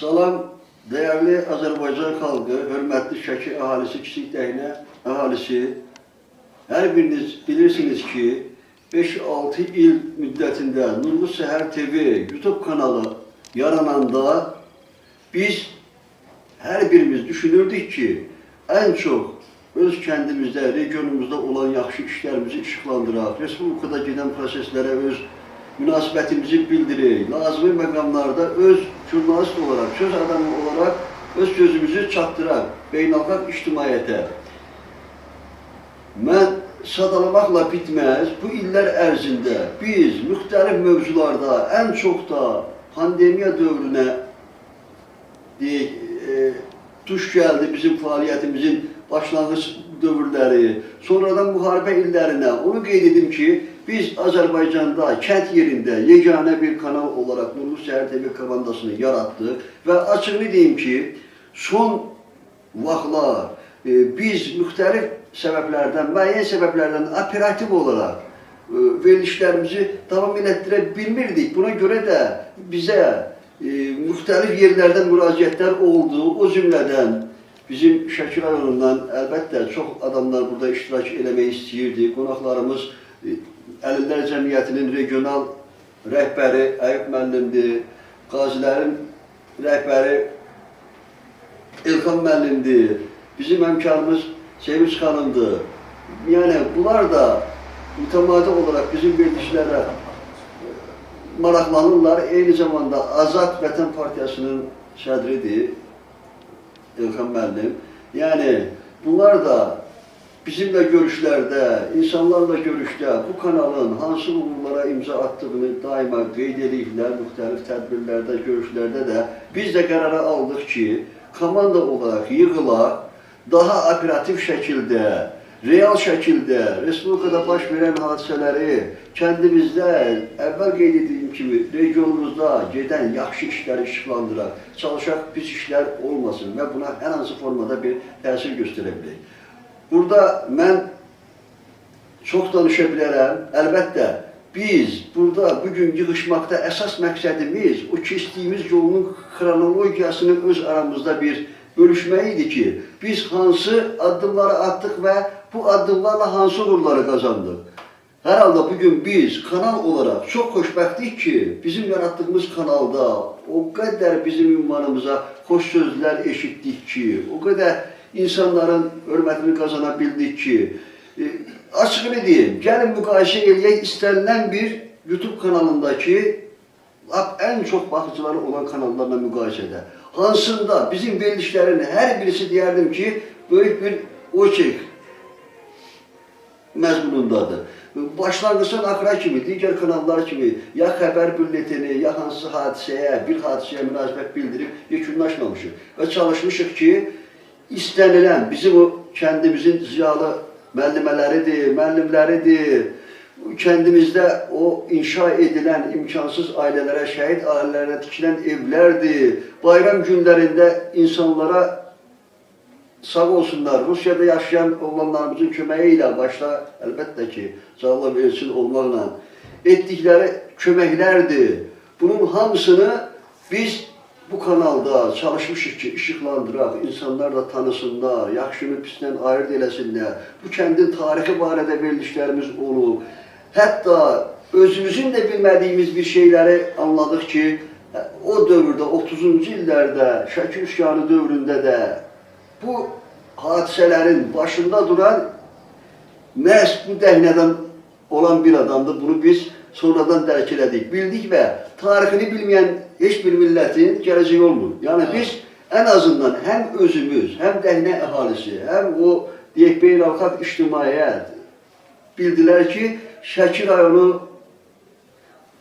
Salam, değerli Azərbaycan xalqı, hörmətli Şəki əhalisi, Kiçik Dəhnə əhalisi. Hər biriniz bilirsiniz ki, 5-6 il müddətində Nurlu Səhər TV YouTube kanalı yarananda biz hər birimiz düşünürdük ki, ən çox öz kəndimizdə, regionumuzda olan yaxşı işlərimizi işıqlandıraq, Respublikada gedən proseslərə öz münasibətimizi bildirək, lazımi məqamlarda öz jurnalist olaraq, söz adamı olaraq öz sözümüzü çatdıraq beynəlxalq ictimaiyyətə. Mən sadalamaqla bitməz, bu illər ərzində biz müxtəlif mövzularda, ən çox da pandemiya dövrünə tuş gəldi bizim fəaliyyətimizin başlanğıc dövrləri, sonradan müharibə illərinə. Onu qeyd edim ki, biz Azərbaycanda, kənd yerində yeganə bir kanal olaraq Nurlu Səhər TV komandasını yaratdıq və açığını deyim ki, son vaxtlar biz müxtəlif səbəblərdən, müəyyən səbəblərdən operativ olaraq verilişlərimizi davam etdirə bilmirdik. Buna görə də bizə müxtəlif yerlərdən müraciətlər oldu. O cümlədən bizim Şəki rayonundan əlbəttə çox adamlar burada iştirak eləmək istəyirdi. Qonaqlarımız Əlillər Cəmiyyətinin regional rəhbəri Əyub müəllimdir, qazilərin rəhbəri İlxan müəllimdir, bizim həmkarımız Sevinç xanımdır. Yəni, bunlar da mütəmadi olaraq bizim verilişlərə maraqlanırlar. Eyni zamanda Azad Vətən Partiyasının sədridir İlxan müəllim. Yəni, bunlar da bizimlə görüşlərdə, insanlarla görüşdə bu kanalın hansı uğurlara imza attığını daima qeyd ediklər, müxtəlif tədbirlərdə, görüşlərdə də biz də qərara aldıq ki, komanda olaraq yığılaq, daha operativ şəkildə, real şəkildə Respublikada baş verən hadisələri kəndimizdə, əvvəl qeyd etdiyim kimi, regionumuzda gedən yaxşı işləri işıqlandıraq, çalışaq pis işlər olmasın və buna hər hansı formada bir təsir göstərə bilək. Burada mən çox danışa bilərəm. Əlbəttə, biz burada bugün yığışmaqda əsas məqsədimiz o keçdiyimiz yolun xronologiyasını öz aramızda bir bölüşmək idi ki, biz hansı addımları atdıq və bu addımlarla hansı uğurları qazandıq. Hər halda bugün biz kanal olaraq çox xoşbəxtlik ki, bizim yaratdığımız kanalda o qədər bizim ünvanımıza xoş sözlər eşitdik ki, o qədər insanların hörmətini qazana bildik ki, açığını deyim, gəlin müqayisə eləyək istənilən bir YouTube kanalındakı ən çox baxıcıları olan kanallarla müqayisədə. Hansında bizim verilişlərin hər birisi deyərdim ki, böyük bir oçek məzmunundadır. Başlanğıçdan axıra kimi, digər kanallar kimi ya xəbər bülletini, ya hansı hadisəyə, bir hadisəyə münasibət bildirib yekunlaşmamışıq və çalışmışıq ki, İstənilən bizim o kəndimizin ziyalı müəllimələridir, müəllimləridir, kəndimizdə o inşa edilən imkansız ailələrə, şəhid ailələrə tikilən evlərdir, bayram günlərində insanlara sağ olsunlar, Rusiyada yaşayan oğlanlarımızın köməyi ilə, başda əlbəttə ki, sağla verilsin olmaqla etdikləri köməklərdir. Bunun hamısını biz bu kanalda çalışmışıq ki, işıqlandıraq, insanlar da tanısınlar, yaxşını pisdən ayırt eləsinlər. Bu kəndin tarixi barədə verilişlərimiz olub. Hətta özümüzün də bilmədiyimiz bir şeyləri anladıq ki, o dövrdə, 30-cu illərdə, Şəki üsyanı dövründə də bu hadisələrin başında duran məhz bu dəhnədən olan bir adamdır. Bunu biz sonradan dərk elədik, bildik və tarixini bilməyən heç bir millətin gələcəyi olmur. Yəni biz ən azından həm özümüz, həm dəhnə əhalisi, həm o deyək beynəlxalq ictimaiyyət bildilər ki, Şəki rayonu,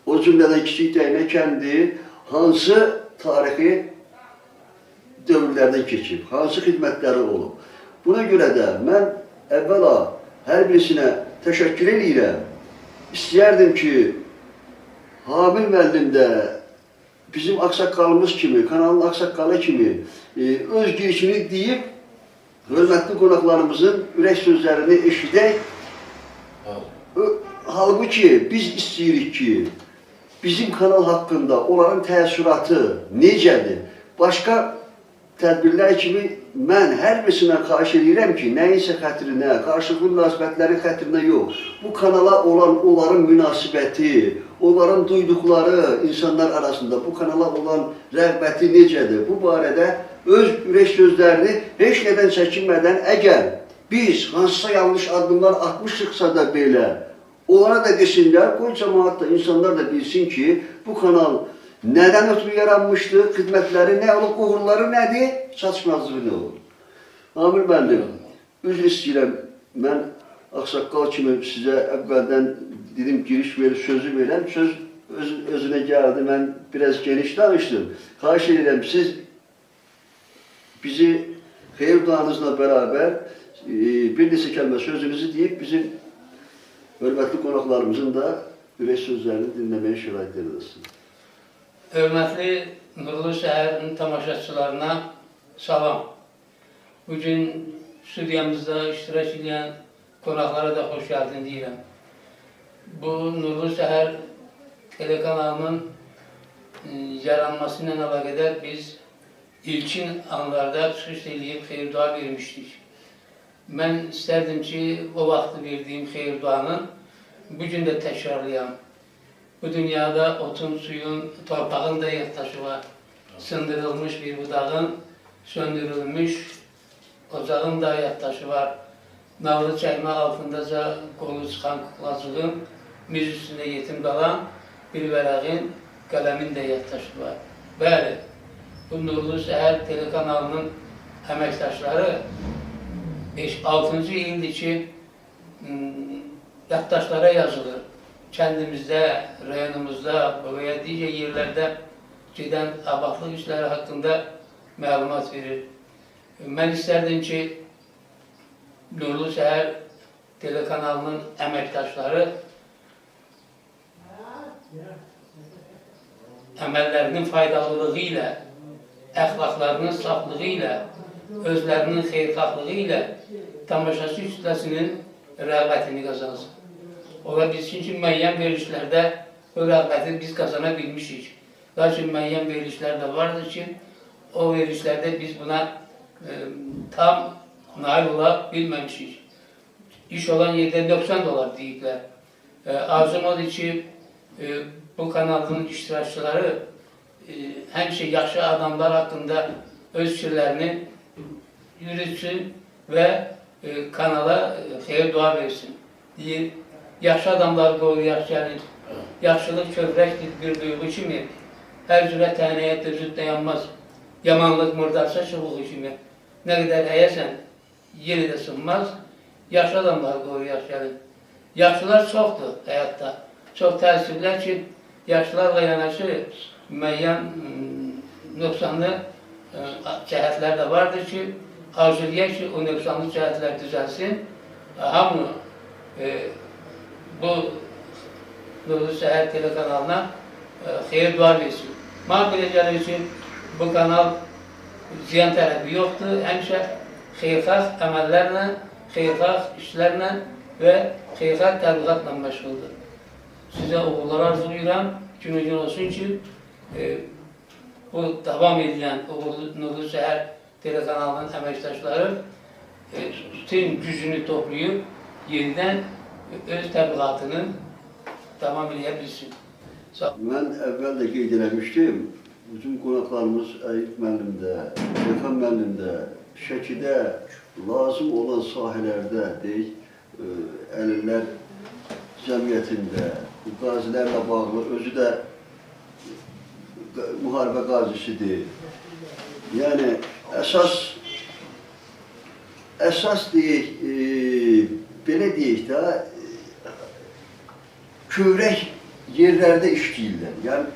o cümlədən Kiçik Dəhnə kəndi hansı tarixi dövrlərdən keçib, hansı xidmətləri olub. Buna görə də mən əvvəla hər birisinə təşəkkür edirəm. İstəyərdim ki, Hamil müəllim də bizim aksaqqalımız kimi, kanalın aksaqqalı kimi öz girişini deyib, hörmətli qonaqlarımızın ürək sözlərini eşidək. Halbuki biz istəyirik ki, bizim kanal haqqında onların təəssüratı necədir? başqa tədbirlər kimi mən hər birisindən xahiş edirəm ki, nəyinsə xətrinə, qarşılıqlı münasibətlərin xətrinə yox, bu kanala olan onların münasibəti, onların duyduqları insanlar arasında bu kanala olan rəğbəti necədir? Bu barədə öz ürək sözlərini heç nədən çəkinmədən, əgər biz hansısa yanlış addımlar atmışıqsa da belə, onlara da desinlər, qoy cəmaat da, insanlar da bilsin ki, bu kanal nədən ötürü yaranmışdı, xidmətləri nə olub, uğurları nədir, çatışmazlığı nə olur? Amir müəllim, üzr istəyirəm, mən ağsaqqal kimi sizə əvvəldən dedim, giriş verir, sözü verəm, söz özünə gəldi, mən biraz geniş danışdım. Xahiş edirəm, siz bizi xeyir duanızla bərabər bir neçə kəlmə sözünüzü deyib, bizim hörmətli qonaqlarımızın da ürək sözlərini dinləməyə şərait edirsiniz. Hörmətli Nurlu Səhərin tamaşaçılarına salam. Bugün studiyamızda iştirak edən qonaqlara da xoş gəldin deyirəm. Bu Nurlu Səhər telekanalının yaranması ilə əlaqədar biz ilkin anlarda çıxış edib xeyir dua vermişdik. Mən istərdim ki, o vaxtı verdiyim xeyir duanı bugün də təkrarlayam. Bu dünyada otun, suyun, torpağın da yektaşı var. Sındırılmış bir budağın, söndürülmüş ocağın da yektaşı var. Nağlı çəkmə altındaca qolu çıxan kuklacığın, miz üstündə yetim qalan bir vərəqin, qələmin də yektaşı var. Bəli, bu Nurlu Səhər telekanalının əməkdaşları 6-cı ildir ki, yaddaşlara yazılır. Kəndimizdə, rayonumuzda və ya digər yerlərdə gedən abadlıq işləri haqqında məlumat verir. Mən istərdim ki, Nurlu Səhər telekanalının əməkdaşları əməllərinin faydalılığı ilə, əxlaqlarının saflığı ilə, özlərinin xeyirxahlığı ilə tamaşaçı kütləsinin rəğbətini qazansın. Ola bilsin ki, müəyyən verilişlərdə bu rəğbəti biz qazana bilmişik. Lakin müəyyən verilişlər də vardır ki, o verilişlərdə biz buna tam nail ola bilməmişik. İş olan yerdə $90 deyiblər. Arzum odur ki, bu kanalın iştirakçıları həmişə yaxşı adamlar haqqında öz fikirlərini yürütsün və kanala xeyir dua versin. Deyir, yaxşı adamlar qoruyaq gəlin. Yaxşılıq kövrəkdir bir duyğu kimi. Hər cürə tənəyə dözüb dayanmaz. Yamanlıq murdarsa çubuğu kimi. Nə qədər əyəsən, yeri də sınmaz. Yaxşı adamlar qoruyaq gəlin. Yaxşılar çoxdur həyatda. Çox təəssüflər ki, yaşlılarla yanaşı müəyyən nöqsanlı cəhətlər də vardır ki, arzulayaq ki, o nöqsanlı cəhətlər düzəlsin. Hamı bu Nurlu Səhər telekanalına xeyir dua versin. Mənə belə gəlir ki, bu kanal ziyan tərəfi yoxdur. Həmişə xeyirxah əməllərlə, xeyirxah işlərlə və xeyirxah təbliğatla məşğuldur. Sizə uğurlar arzulayıram. Günü gün olsun ki, bu davam edən Nurlu Səhər telekanalının əməkdaşları bütün gücünü toplayıb yenidən öz təbliğatını davam edə bilsin. Mən əvvəl də qeyd eləmişdim, bütün qonaqlarımız Əyib müəllim də, Elxan müəllim də, Şəkidə lazım olan sahələrdə, deyək, əlillər cəmiyyətində, qazilərlə bağlı, özü də müharibə qazisidir. Yəni, əsas deyək, belə deyək də, kövrək yerlərdə işləyirlər. Yəni,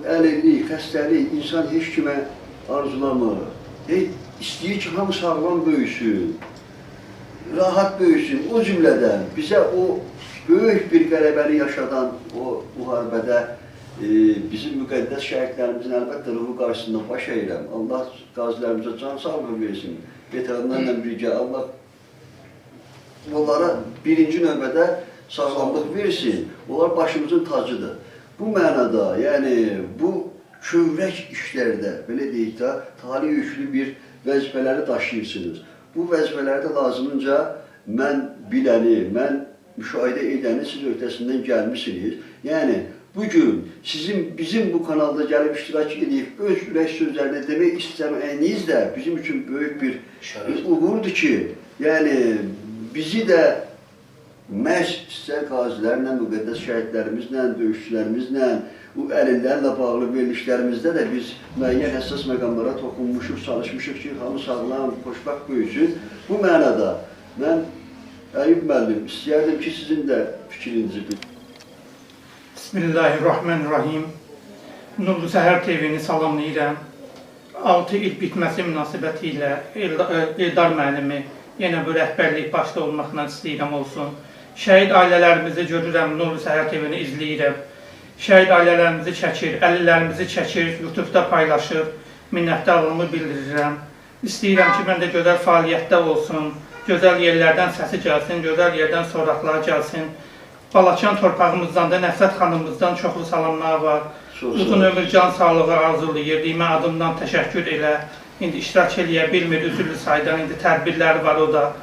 əlillik, xəstəlik, insan heç kimə arzulamır. İstəyir ki, hamı sağlam böyüsün, rahat böyüsün. O cümlədən bizə o böyük bir qələbəni yaşadan o müharibədə bizim müqəddəs şəhidlərimizin əlbəttə ruhu qarşısında baş əyirəm. Allah qazilərimizə can sağlığı versin. Veteranlarla birgə Allah onlara birinci növbədə sağlamlıq versin. Onlar başımızın tacıdır. Bu mənada, yəni bu kövrək işlərdə, belə deyək də, tali yüklü bir vəzifələri daşıyırsınız. Bu vəzifələrdə lazımınca mən biləni, mən müşahidə edəni siz öhdəsindən gəlmişsiniz. Yəni, bugün bizim bu kanalda gəlib iştirak edib, öz ürək sözlərini demək istəməyiniz də bizim üçün böyük bir uğurdur ki, yəni bizi də məhz istər qazilərlə, müqəddəs şəhidlərimizlə, döyüşçülərimizlə, bu əlillərlə bağlı verilişlərimizdə də biz müəyyən həssas məqamlara toxunmuşuq, çalışmışıq ki, hamı sağlam, xoşbəxt böyüsün. Bu mənada mən Əyyub müəllim, istəyərdim ki, sizin də fikrinizi bilin. Bismillahirrahmanirrahim. Nurlu Səhər TV-ni salamlayıram. 6 il bitməsi münasibəti ilə Eldar müəllimi yenə bu rəhbərlik başda olmaqla istəyirəm olsun. Şəhid ailələrimizi görürəm, Nurlu Səhər TV-ni izləyirəm. Şəhid ailələrimizi çəkir, əlillərimizi çəkir, YouTube-da paylaşır. Minnətdarlığımı bildirirəm. İstəyirəm ki, mən də gözəl fəaliyyətdə olsun, gözəl yerlərdən səsi gəlsin, gözəl yerdən soraqlar gəlsin. Balaçan torpağımızdan da Nəfsət xanımımızdan çoxlu salamlar var. Uzun ömür, can sağlığı arzulayır. Demə adımdan təşəkkür elə. İndi iştirak eləyə bilmir, üzürlü saydan. İndi tədbirləri var o da.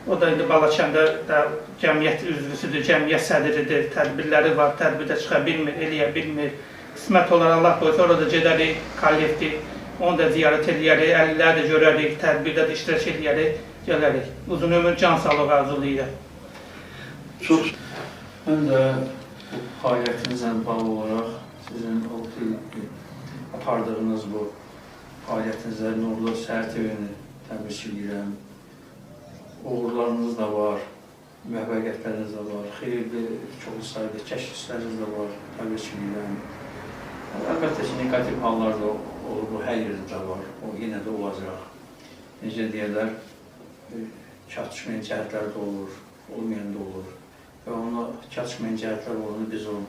O da indi Balaçanda da cəmiyyət üzvüsüdür, cəmiyyət sədridir. Tədbirləri var, tədbirdə çıxa bilmir, eləyə bilmir. Qismət olar Allah qoysa, orada gedərik, kollektiv. Onu da ziyarət eləyərik, əlilləri də görərik, tədbirdə də iştirak eləyərik, gələrik. Uzun ömür, can sağlığı arzulayır. Çox Mən də bu fəaliyyətinizlə bağlı olaraq sizin apardığınız bu fəaliyyətinizlə Nurlu Səhər TV-ni təbrik edirəm. Uğurlarınız da var, müvəffəqiyyətləriniz də var, xeyirli, çoxlu sayıda kəşfləriniz də var, təbrik edirəm. Əlbəttə ki, negativ hallar da olur, bu hər yerdə də var, o yenə də olacaq. Necə deyərlər, çatışmayan cəhətlər də olur, olmayan da olur. Və ona çatışmayan cəhətlər olduğunu biz o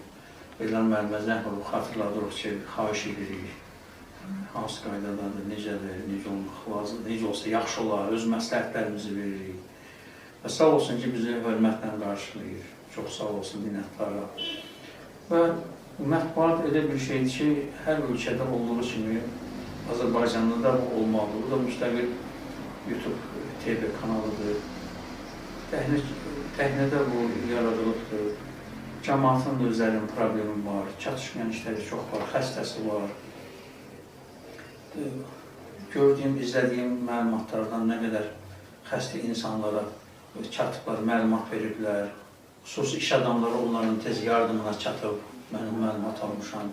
Eldar müəllimə xatırladırıq ki, xahiş edirik. Hansı qaydalardır, necədir, necə olmaq lazım, necə olsa yaxşı olar, öz məsləhətlərimizi veririk. Və sağ olsun ki, bizi hörmətlə qarşılayır. Çox sağ olsun, minnətlara. Və mətbuat elə bir şeydir ki, hər ölkədə olduğu kimi Azərbaycanda da bu olmalıdır. Bu da müstəqil YouTube TV kanalıdır. Təhnədə bu yaradılıqdır. Cəmaatın da özlərinin problemi var, çatışmayan işləri çox var, xəstəsi var. Gördüyüm, izlədiyim məlumatlardan nə qədər xəstə insanlara çatıblar, məlumat veriblər. Xüsusi iş adamları onların tez yardımına çatıb, mənim məlumat almışam.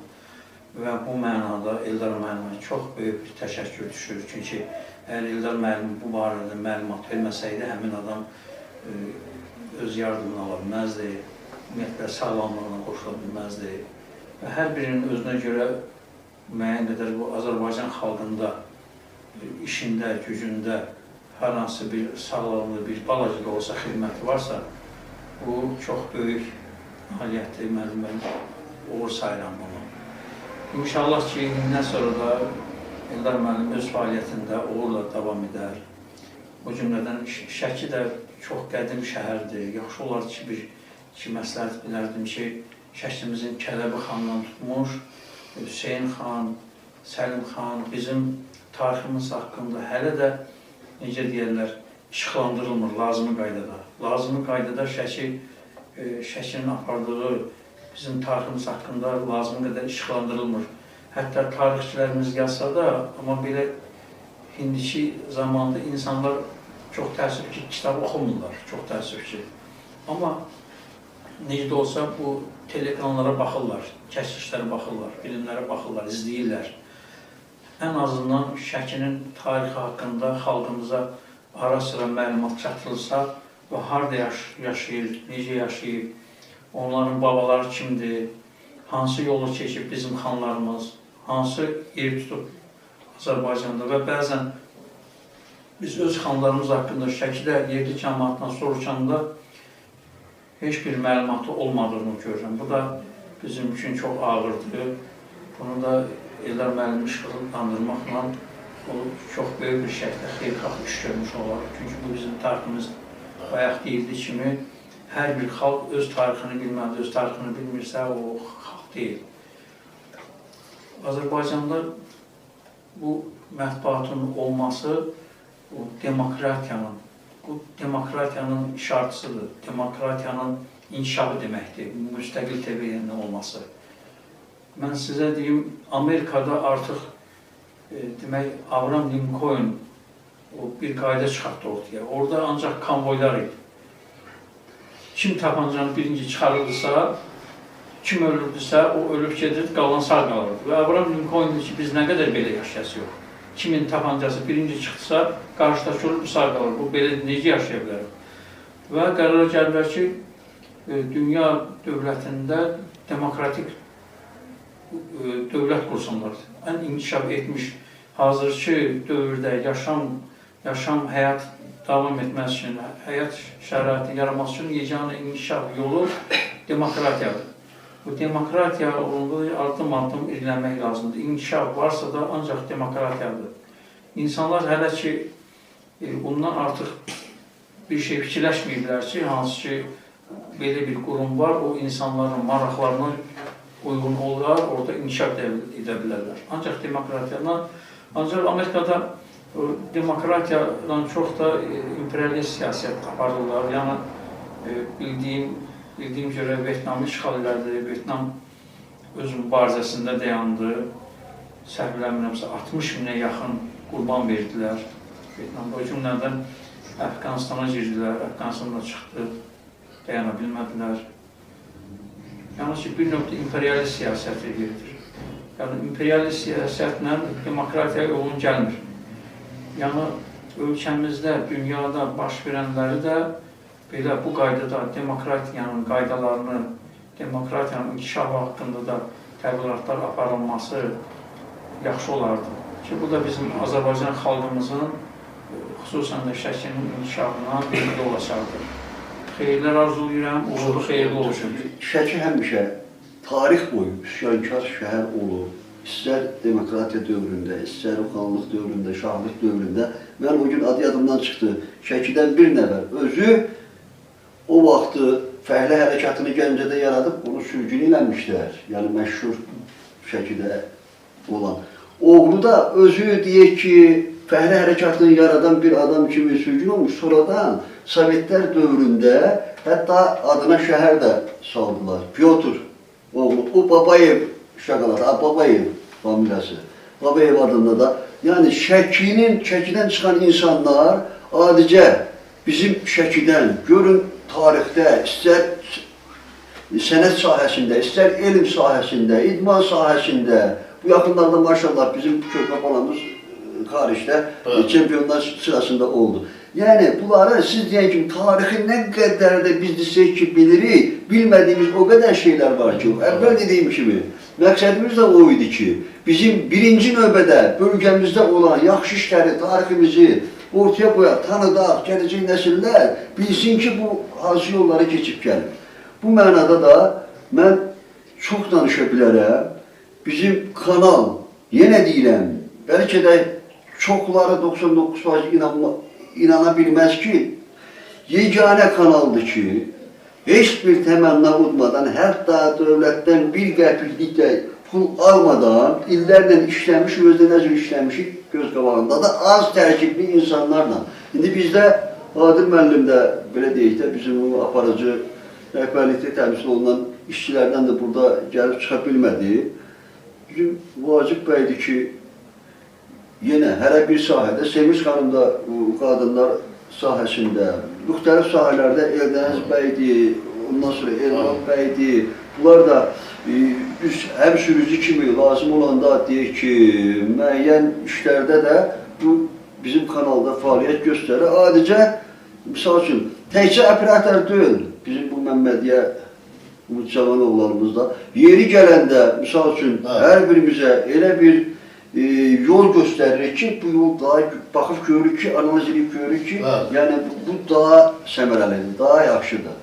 Və bu mənada Eldar müəllimə çox böyük bir təşəkkür düşür. Çünki əgər Eldar müəllim bu barədə məlumat verməsəydi, həmin adam öz yardımını ala bilməzdi, ümumiyyətlə sağlamlığına qoşula bilməzdi. Və hər birinin özünə görə müəyyən qədər bu Azərbaycan xalqında, işində, gücündə hər hansı bir sağlamlığı, bir balaca da olsa xidməti varsa, bu çox böyük nailiyyətdir, mən uğur sayıram bunu. İnşallah ki, indən sonra da Eldar müəllim öz fəaliyyətində uğurla davam edər. O cümlədən Şəki də çox qədim şəhərdir. Yaxşı olar ki, məsləhət bilərdim ki, Şəkimizin Kələbi xandan tutmuş, Hüseyin xan, Səlim xan, bizim tariximiz haqqında hələ də, necə deyərlər, işıqlandırılmır lazımi qaydada. Lazımi qaydada Şəkinin apardığı bizim tariximiz haqqında lazımi qədər işıqlandırılmır. Hətta tarixçilərimiz yazsa da, amma belə indiki zamanda insanlar çox təəssüf ki, kitab oxumurlar, çox təəssüf ki. Amma necə də olsa bu teleekranlara baxırlar, kəşfişlərə baxırlar, filmlərə baxırlar, izləyirlər. Ən azından Şəkinin tarixi haqqında xalqımıza ara sıra məlumat çatdırılsa və harada yaşayır, necə yaşayır, onların babaları kimdir, hansı yolu keçib bizim xanlarımız, hansı yer tutub Azərbaycanda və bəzən biz öz xanlarımız haqqında Şəkidə yerli cəmaatdan soruşanda heç bir məlumatı olmadığını görürəm. Bu da bizim üçün çox ağırdır. Bunu da Eldar müəllimi işıqlandırmaqla çox böyük bir şəkildə xeyirxah iş görmüş olar. Çünki bu bizim tariximiz bayaq deyildiyi kimi hər bir xalq öz tarixini bilməlidir, öz tarixini bilmirsə o xalq deyil. Azərbaycanda bu mətbuatın olması bu demokratiyanın işarətçisidir, demokratiyanın inkişafı deməkdir, müstəqil TV-nin olması. Mən sizə deyim, Amerikada artıq demək, Abraham Lincoln bir qayda çıxartdı ortaya. Orada ancaq konvoylar idi. Kim tapancanı birinci çıxarırdısa, kim ölürdüsə, o ölüb gedirdi, qalan sağ qalırdı. Və Abraham Lincoln dedi ki, biz nə qədər belə yaşayası yox. Kimin tapancası birinci çıxdısa, qarşıdakı ölüb sağ qalır. Bu belə necə yaşaya bilər? Və qərara gəldilər ki, dünya dövlətində demokratik dövlət qursunlar. Ən inkişaf etmiş hazırki dövrdə yaşam həyat davam etməsi üçün, həyat şəraiti yaratması üçün yeganə inkişaf yolu demokratiyadır. Bu demokratiya olunduğu addım-addım irəlilənmək lazımdır. İnkişaf varsa da ancaq demokratiyadır. İnsanlar hələ ki, bundan artıq bir şey fikirləşməyiblər ki, hansı ki, belə bir qurum var, o insanların maraqlarına uyğun olar, orada inkişaf edə bilərlər. Ancaq demokratiyadan, ancaq Amerikada demokratiyadan çox da imperialist siyasət aparırlar. Yəni, bildiyim görə Vyetnamı işğal elədi, Vyetnam öz mübarizəsində dayandı. Səhv eləmirəmsə, 60 minə yaxın qurban verdilər. Vyetnamda o cümlədən Əfqanistana girdilər, Əfqanistanda çıxdı, dayana bilmədilər. Yəni ki, bir nöqtə imperialist siyasət edir. Yəni, imperialist siyasətlə demokratiya uyğun gəlmir. Yəni, ölkəmizdə, dünyada baş verənləri də belə bu qaydada demokratiyanın qaydalarını, demokratiyanın inkişafı haqqında da təbliğatlar aparılması yaxşı olardı. Ki, bu da bizim Azərbaycan xalqımızın, xüsusən də Şəkinin inkişafına bir yol açardı. Xeyirlər arzulayıram, uğurlu xeyirli olsun. Şəki həmişə tarix boyu üsyankar şəhər olub. İstər demokratiya dövründə, istər xanlıq dövründə, şahlıq dövründə. Mən o gün adı yadımdan çıxdı. Şəkidən bir nəfər özü o vaxtı fəhlə hərəkatını Gəncədə yaradıb, onu sürgün eləmişlər. Yəni, məşhur Şəkidə olan. Oğlu da özü deyək ki, fəhlə hərəkatını yaradan bir adam kimi sürgün olmuş. Sonradan Sovetlər dövründə hətta adına şəhər də saldılar. Pyotr oğlu, o Babayev şaqalatı, Babayev familiyası. Babayev adında da. Yəni Şəkidən çıxan insanlar adicə bizim Şəkidən, görün tarixdə, istər sənət sahəsində, istər elm sahəsində, idman sahəsində, bu yaxınlarda maşallah bizim körpə balamız Xaricdə çempionlar sırasında oldu. Yəni, bunları siz deyən kimi, tarixi nə qədər də biz desək ki, bilirik, bilmədiyimiz o qədər şeylər var ki, əvvəl dediyim kimi, məqsədimiz də o idi ki, bizim birinci növbədə bölgəmizdə olan yaxşı işləri, tariximizi ortaya qoyaq, tanıdaq, gələcək nəsillər bilsin ki, bu hansı yolları keçib gəlir. Bu mənada da mən çox danışa bilərəm, bizim kanal, yenə deyirəm, bəlkə də çoxları 99% inana bilməz ki, yeganə kanaldır ki, heç bir təmənna udmadan, hətta dövlətdən bir qəpiklik də pul almadan, illərlə işləmiş, özdə nəzir işləmişik göz qabağında da az tərkibli insanlarla. İndi bizdə Adil müəllim də, belə deyək də, bizim o aparıcı rəhbərlikdə təmsil olunan işçilərdən də burada gəlib çıxa bilmədi. Bizim Vacib bəydir ki, yenə hərə bir sahədə, Sevinç xanım da qadınlar sahəsində, müxtəlif sahələrdə Eldəniz bəydir, ondan sonra Elvan bəydir, bunlar da həm sürücü kimi lazım olanda deyək ki, müəyyən işlərdə də bu bizim kanalda fəaliyyət göstərir. Adicə, misal üçün, təkcə operator deyil, bizim bu Məmmədiyyə cavan oğlanımızda, yeri gələndə, misal üçün, hər birimizə elə bir yol göstərir ki, bu yol daha baxıb görürük ki, analiz edib görürük ki, yəni bu daha səmərəlidir, daha yaxşıdır.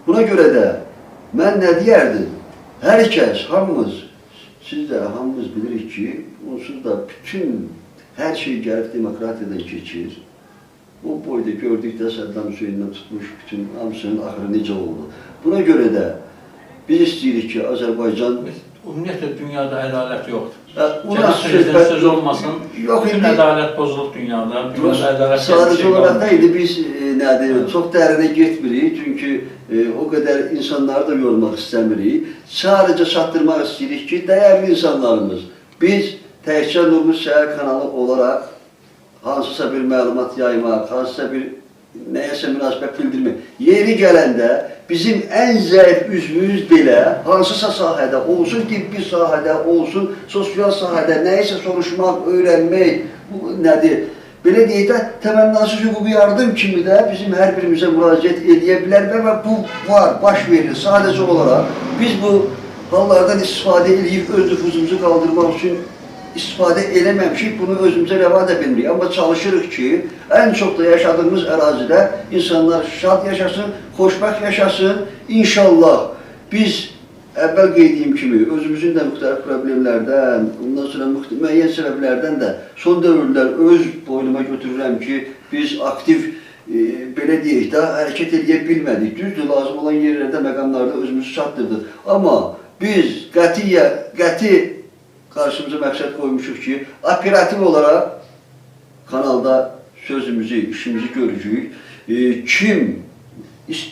Buna görə də mən nə deyərdim? Hər kəs, hamımız, siz də hamımız bilirik ki, onsuz da bütün hər şey gəlib demokratiyadan keçir. O boyda gördükdə Səddam Hüseynindən tutmuş bütün hamısının axırı necə oldu. Buna görə də biz istəyirik ki, Azərbaycan ümumiyyətlə dünyada ədalət yoxdur. Ona Cənab Prezident söz olmasın, yox, bütün indi ədalət pozulub dünyada. Dünyada ədalət sadəcə olaraq da indi biz çox dərinə getmirik, çünki o qədər insanları da yormaq istəmirik. Sadəcə çatdırmaq istəyirik ki, dəyərli insanlarımız, biz təkcə Nurlu Səhər kanalı olaraq hansısa bir məlumat yaymaq, hansısa bir nəyəsə münasibət bildirmək. Yeri gələndə bizim ən zəif üzvümüz belə hansısa sahədə olsun, tibbi sahədə olsun, sosial sahədə nəyisə soruşmaq, öyrənmək, bu nədir? Belə deyək də, təmənnasız hüquqi yardım kimi də bizim hər birimizə müraciət edə bilər və bu var, baş verir. Sadəcə olaraq biz bu hallardan istifadə edib öz nüfuzumuzu qaldırmaq üçün istifadə eləməmişik, bunu özümüzə rəva da bilmirik. Amma çalışırıq ki, ən çox da yaşadığımız ərazidə insanlar şad yaşasın, xoşbəxt yaşasın. İnşallah biz əvvəl qeydiyim kimi özümüzün də müxtəlif problemlərdən, ondan sonra müəyyən səbəblərdən də son dövrlər öz boynuma götürürəm ki, biz aktiv, belə deyək də, hərəkət edə bilmədik. Düzdür, lazım olan yerlərdə, məqamlarda özümüzü çatdırdıq. Amma biz qəti qarşımıza məqsəd qoymuşuq ki, operativ olaraq kanalda sözümüzü, işimizi görəcəyik.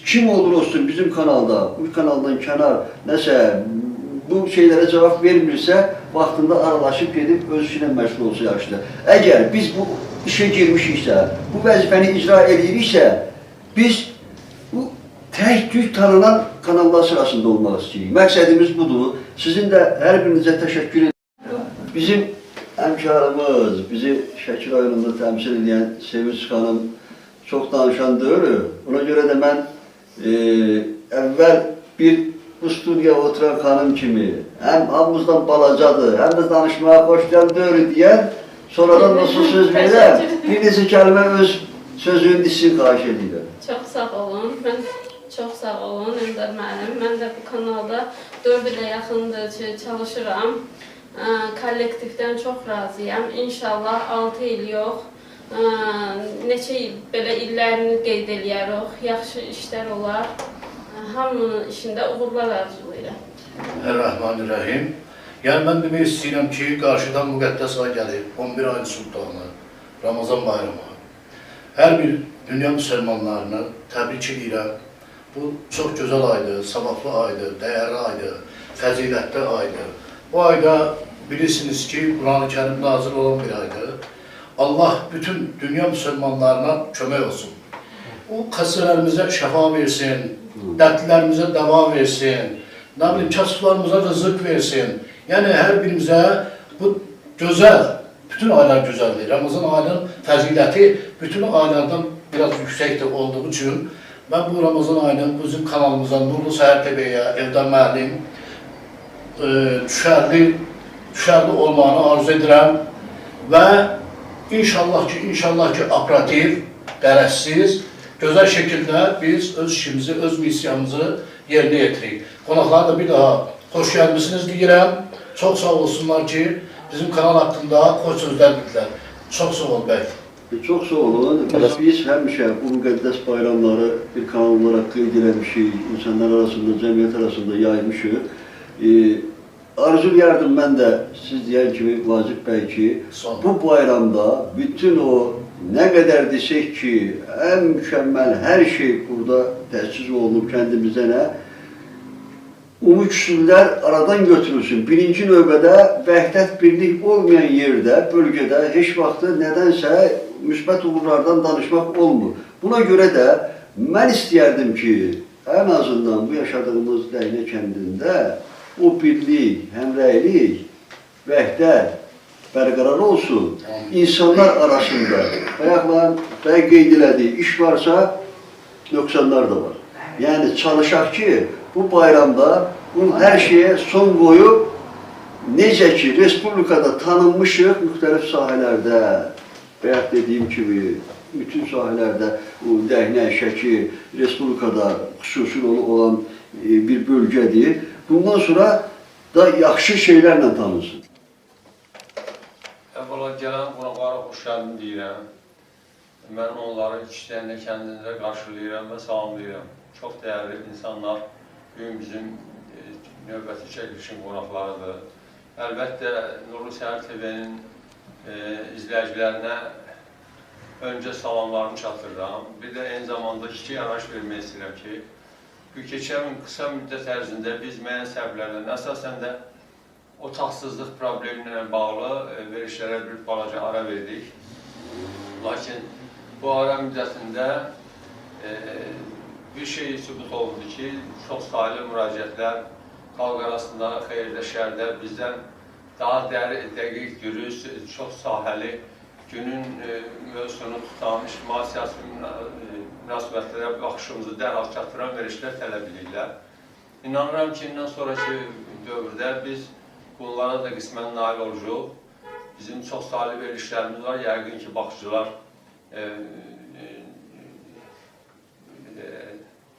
Kim olur olsun bizim kanalda, bu kanaldan kənar nəsə bu şeylərə cavab vermirsə, vaxtında aralaşıb gedib öz işinə məşğul olsa yaxşıdır. Əgər biz bu işə girmişiksə, bu vəzifəni icra ediriksə, biz bu tək-tük tanınan kanallar sırasında olmaq istəyirik. Məqsədimiz budur. Sizin də hər birinizə təşəkkür edirəm. Bizim həmkarımız, bizi Şəki rayonunda təmsil edən Sevinç xanım çox danışan deyil. Ona görə də mən əvvəl bu studiyaya oturan xanım kimi həm hamımızdan balacadır, həm də danışmağa xoş gəldiyir deyən, sonradan nasıl söz verəm, bir neçə kəlmə öz sözünü desin, xahiş edirəm. Çox sağ olun. Çox sağ olun Eldar müəllim. Mən də bu kanalda 4 ilə yaxındır ki, çalışıram. Kollektivdən çox razıyam. İnşallah 6 il yox, neçə belə illərini qeyd eləyərik, yaxşı işlər olar. Hamının işində uğurlar arzulayıram. Rahmanirrahim. Yəni mən demək istəyirəm ki, qarşıdan müqəddəs ay gəlir, 11 ayın sultanı, Ramazan bayramı. Hər bir dünya müsəlmanlarını təbrik edirəm. Bu çox gözəl aydır, savablı aydır, dəyərli aydır, fəzilətli aydır. Bu ayda bilirsiniz ki, Quran-ı Kərim nazil olan bir aydır. Allah bütün dünya müsəlmanlarına kömək olsun. O xəstələrimizə şəfa versin, dərdlərimizə dəva versin, nə bilim, kasıblarımıza rızıq versin. Yəni, hər birimizə bu gözəl, bütün aylar gözəldir. Ramazan ayının fəziləti bütün aylardan biraz yüksəkdir olduğu üçün mən bu Ramazan ayının bizim kanalımıza, Nurlu Səhər TV-yə, Eldar müəllim düşərli olmağını arzu edirəm və inşallah ki, operativ, qərəzsiz, gözəl şəkildə biz öz işimizi, öz missiyamızı yerinə yetiririk. Qonaqlara da bir daha xoş gəlmişsiniz deyirəm. Çox sağ olsunlar ki, bizim kanal haqqında xoş sözlər dedilər. Çox sağ olun, bəy. Çox sağ olun. Biz həmişə bu müqəddəs bayramları bir kanal olaraq qeyd eləmişik, insanlar arasında, cəmiyyət arasında yaymışıq. Arzulayardım mən də siz deyən kimi Vacib bəy ki, bu bayramda bütün o nə qədər desək ki, ən mükəmməl hər şey burada təsis olunub kəndimizə nə? Üsullər aradan götürülsün. Birinci növbədə vəhdət birlik olmayan yerdə, bölgədə heç vaxtı nədənsə müsbət uğurlardan danışmaq olmur. Buna görə də mən istəyərdim ki, ən azından bu yaşadığımız Dəynə kəndində o birlik, həmrəylik, vəhdət bərqərar olsun. İnsanlar arasında, bayaqlar bəy qeyd elədi, iş varsa, nöqsanlar da var. Yəni, çalışaq ki, bu bayramda hər şeyə son qoyub, necə ki, Respublikada tanınmışıq müxtəlif sahələrdə, bayaq dediyim kimi, bütün sahələrdə, Dəhnə, Şəki, Respublikada xüsusi olan bir bölgədir. Bundan sonra da yaxşı şeylərlə tanınsın. Əvvəla gələn qonaqlara xoş gəldin deyirəm. Mən onları işləyəndə kəndinizə qarşılayıram və salamlayıram. Çox dəyərli insanlar bugün bizim növbəti çəkilişin qonaqlarıdır. Əlbəttə, Nurlu Səhər TV-nin izləyicilərinə öncə salamlarını çatdırıram. Bir də eyni zamanda kiçik yanaş vermək istəyirəm ki, bu keçən qısa müddət ərzində biz müəyyən səbəblərdən, əsasən də o taxsızlıq problemi ilə bağlı verişlərə bir balaca ara verdik. Lakin bu ara müddətində bir şey sübut olundu ki, çox sayılı müraciətlər xalq arasında, xeyirdə, şərdə bizdən daha dəqiq, dürüst, çox sahəli, günün mövzusunu tutan, ictimai-siyasi münasibətlərə baxışımızı dərhal çatdıran verişlər tələb edirlər. İnanıram ki, indən sonraki dövrdə biz bunlara da qismən nail olacaq. Bizim çox sayılı verilişlərimiz var, yəqin ki, baxıcılar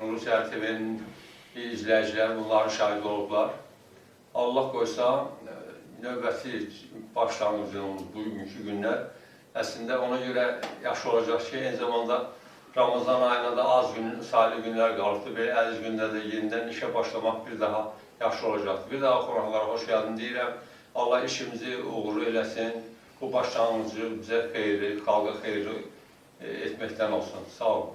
Nurlu Səhər TV-nin izləyiciləri bunların şahidi olublar. Allah qoysa, növbəti başlanğıcımız bugünkü günlər əslində ona görə yaxşı olacaq ki, eyni zamanda Ramazan ayına da az sayılı günlər qalıbdır. Belə əziz gündə də yenidən işə başlamaq bir daha yaxşı olacaqdır. Bir daha qonaqlara xoş gəldin deyirəm. Allah işimizi uğurlu eləsin. Bu başlanğıcı bizə xeyri, xalqa xeyri etməkdən olsun. Sağ olun.